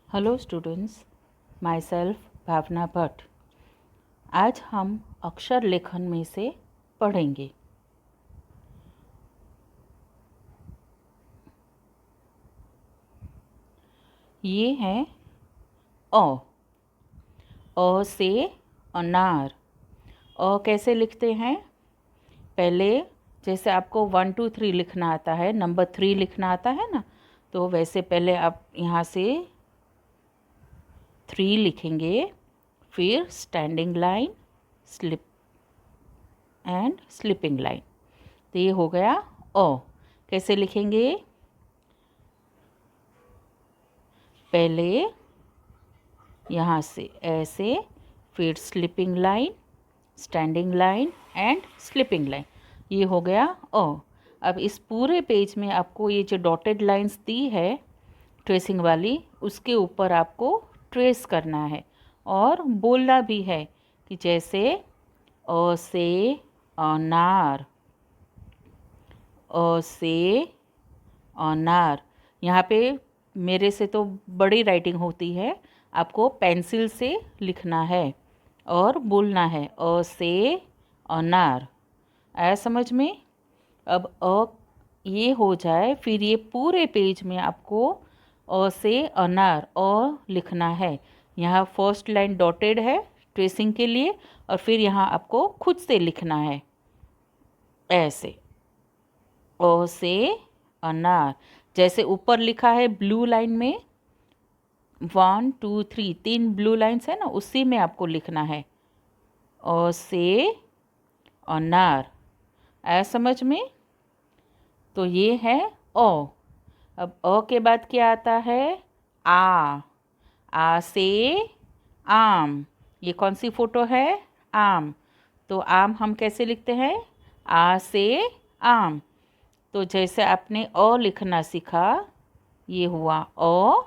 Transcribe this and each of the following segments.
Hello students, my self भावना भट्ट। आज हम अक्षर लेखन में से पढ़ेंगे। ये है अ से अनार। कैसे लिखते हैं? पहले जैसे आपको 1 2 3 लिखना आता है, नंबर 3 लिखना आता है ना, तो वैसे पहले आप यहाँ से 3 लिखेंगे, फिर standing line, slip and slipping line. तो ये हो गया अ। कैसे लिखेंगे? पहले यहाँ से ऐसे, फिर slipping line, standing line and slipping line. ये हो गया अ। अब इस पूरे पेज में आपको ये जो डॉटेड लाइंस दी है ट्रेसिंग वाली, उसके ऊपर आपको ट्रेस करना है और बोलना भी है कि जैसे अ से अनार, अ से अनार। यहाँ पे मेरे से तो बड़ी राइटिंग होती है, आपको पेंसिल से लिखना है और बोलना है अ से अनार। आया समझ में? अब अ ये हो जाए, फिर ये पूरे पेज में आपको अ से अनार अ लिखना है। यहाँ फर्स्ट लाइन डॉटेड है ट्रेसिंग के लिए, और फिर यहाँ आपको खुद से लिखना है ऐसे अ से अनार। जैसे ऊपर लिखा है ब्लू लाइन में 1 2 3, 3 ब्लू लाइन्स है ना, उसी में आपको लिखना है अ से अनार। आया समझ में? तो ये है अ। अब अ के बाद क्या आता है? आ से आम। ये कौन सी फोटो है? आम। तो आम हम कैसे लिखते हैं? आ से आम। तो जैसे आपने अ लिखना सीखा, ये हुआ अ,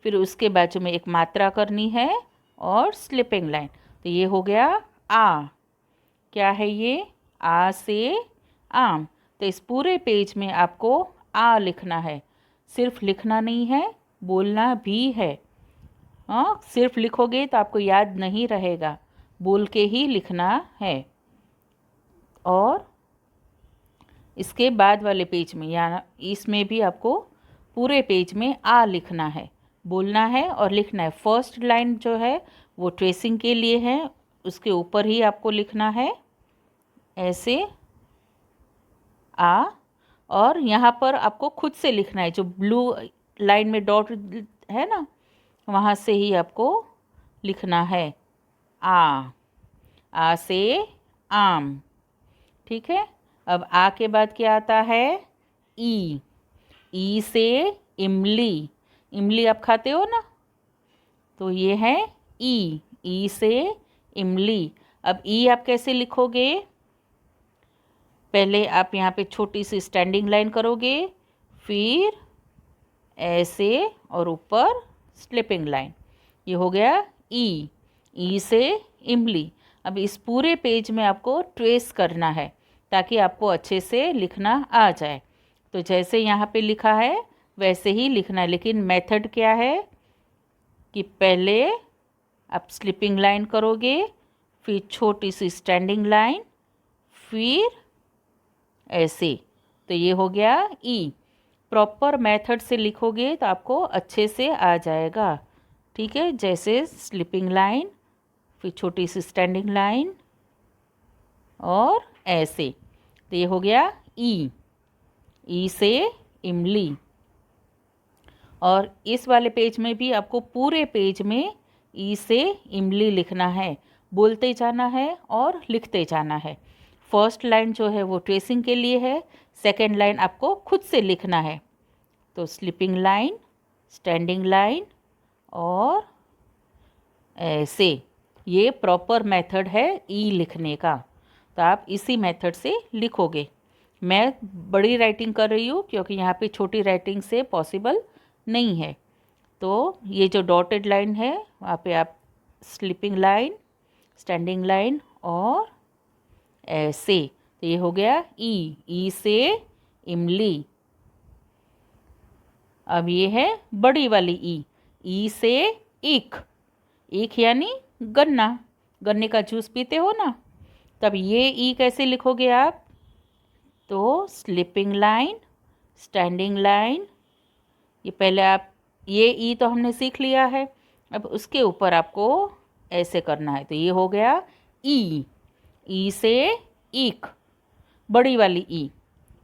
फिर उसके बाजू में एक मात्रा करनी है और स्लिपिंग लाइन। तो ये हो गया आ। क्या है ये? आ से आम। तो इस पूरे पेज में आपको आ लिखना है। सिर्फ लिखना नहीं है, बोलना भी है। हाँ, सिर्फ लिखोगे तो आपको याद नहीं रहेगा, बोल के ही लिखना है। और इसके बाद वाले पेज में या इसमें भी आपको पूरे पेज में आ लिखना है, बोलना है और लिखना है। फर्स्ट लाइन जो है वो ट्रेसिंग के लिए है, उसके ऊपर ही आपको लिखना है ऐसे आ। और यहाँ पर आपको खुद से लिखना है, जो ब्लू लाइन में डॉट है ना, वहाँ से ही आपको लिखना है आ से आम। ठीक है। अब आ के बाद क्या आता है? ई से इमली। इमली आप खाते हो ना, तो ये है ई से इमली। अब ई आप कैसे लिखोगे? पहले आप यहाँ पे छोटी सी स्टैंडिंग लाइन करोगे, फिर ऐसे और ऊपर स्लिपिंग लाइन। ये हो गया ई से इमली। अब इस पूरे पेज में आपको ट्रेस करना है ताकि आपको अच्छे से लिखना आ जाए। तो जैसे यहाँ पे लिखा है वैसे ही लिखना है, लेकिन मेथड क्या है कि पहले आप स्लिपिंग लाइन करोगे, फिर छोटी सी स्टैंडिंग लाइन, फिर ऐसे। तो ये हो गया ई। प्रॉपर मेथड से लिखोगे तो आपको अच्छे से आ जाएगा। ठीक है। जैसे स्लिपिंग लाइन, फिर छोटी सी स्टैंडिंग लाइन और ऐसे। तो ये हो गया ई से इमली। और इस वाले पेज में भी आपको पूरे पेज में ई से इमली लिखना है, बोलते जाना है और लिखते जाना है। फर्स्ट लाइन जो है वो ट्रेसिंग के लिए है, सेकंड लाइन आपको खुद से लिखना है। तो स्लिपिंग लाइन, स्टैंडिंग लाइन और ऐसे। ये प्रॉपर मेथड है ई लिखने का, तो आप इसी मेथड से लिखोगे। मैं बड़ी राइटिंग कर रही हूँ क्योंकि यहाँ पे छोटी राइटिंग से पॉसिबल नहीं है। तो ये जो डॉटेड लाइन है वहाँ पे आप स्लिपिंग लाइन, स्टैंडिंग लाइन और ऐसे। तो ये हो गया ई से इमली। अब ये है बड़ी वाली ई से ईख, ईख यानी गन्ना, गन्ने का जूस पीते हो ना, तब ये ई कैसे लिखोगे आप? तो स्लीपिंग लाइन, स्टैंडिंग लाइन, ये पहले आप, ये ई तो हमने सीख लिया है, अब उसके ऊपर आपको ऐसे करना है। तो ये हो गया ई, ई से ईख, बड़ी वाली ई,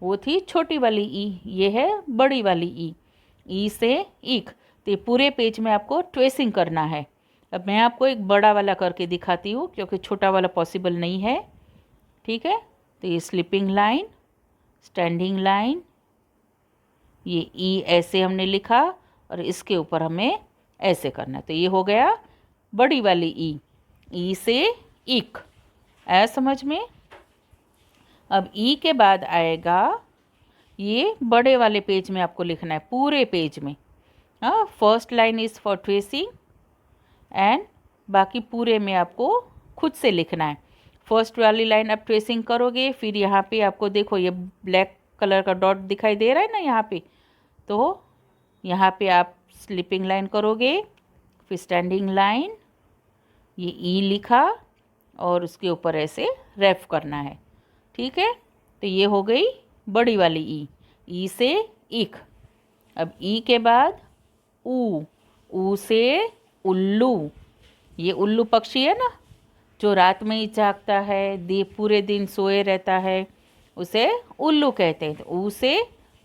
वो थी छोटी वाली ई, ये है बड़ी वाली ई से ईख। तो ये पूरे पेज में आपको ट्रेसिंग करना है। अब मैं आपको एक बड़ा वाला करके दिखाती हूँ क्योंकि छोटा वाला पॉसिबल नहीं है, ठीक है। तो ये स्लीपिंग लाइन, स्टैंडिंग लाइन, ये ई ऐसे हमने लिखा और इसके ऊपर हमें ऐसे करना है। तो ये हो गया बड़ी वाली ई से ईख, आया समझ में? अब ई के बाद आएगा, ये बड़े वाले पेज में आपको लिखना है, पूरे पेज में। हाँ, first line is for tracing and बाकी पूरे में आपको खुद से लिखना है। फर्स्ट वाली लाइन आप ट्रेसिंग करोगे, फिर यहाँ पे आपको देखो ये ब्लैक कलर का डॉट दिखाई दे रहा है ना यहाँ पे, तो यहाँ पे आप स्लीपिंग लाइन करोगे, फिर स्टैंडिंग लाइन, ये ई लिखा और उसके ऊपर ऐसे रैप करना है, ठीक है। तो ये हो गई बड़ी वाली ई से ईख। अब ई के बाद ऊ से उल्लू, ये उल्लू पक्षी है ना जो रात में ही जागता है, पूरे दिन सोए रहता है, उसे उल्लू कहते हैं। तो ऊ से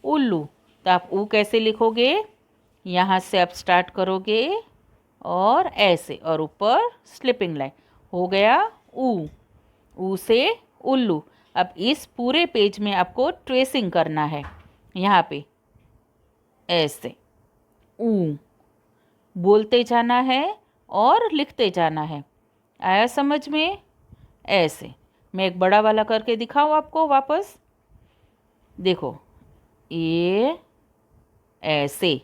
उल्लू, तो आप ऊ कैसे लिखोगे? यहाँ से आप स्टार्ट करोगे और ऐसे, और ऊपर स्लीपिंग लाइन, हो गया ऊ से उल्लू। अब इस पूरे पेज में आपको ट्रेसिंग करना है, यहाँ पे ऐसे ऊ बोलते जाना है और लिखते जाना है, आया समझ में? ऐसे मैं एक बड़ा वाला करके दिखाऊँ आपको वापस, देखो ये ऐसे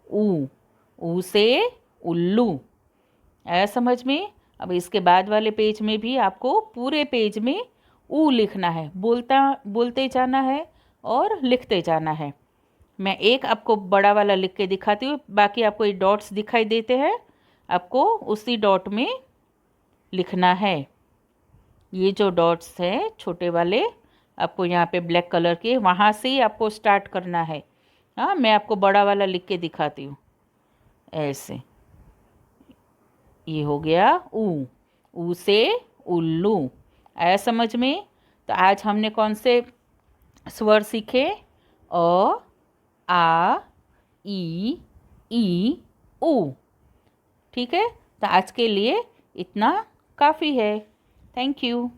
ऊ से उल्लू, आया समझ में? अब इसके बाद वाले पेज में भी आपको पूरे पेज में ऊ लिखना है, बोलते जाना है और लिखते जाना है। मैं एक आपको बड़ा वाला लिख के दिखाती हूँ, बाकी आपको ये डॉट्स दिखाई देते हैं, आपको उसी डॉट में लिखना है। ये जो डॉट्स हैं छोटे वाले, आपको यहाँ पे ब्लैक कलर के, वहाँ से ही आपको स्टार्ट करना है। हाँ, मैं आपको बड़ा वाला लिख के दिखाती हूँ, ऐसे ये हो गया ऊ से उल्लू, आया समझ में? तो आज हमने कौन से स्वर सीखे? अ, आ, ई, ऊ, ठीक है। तो आज के लिए इतना काफ़ी है। Thank you.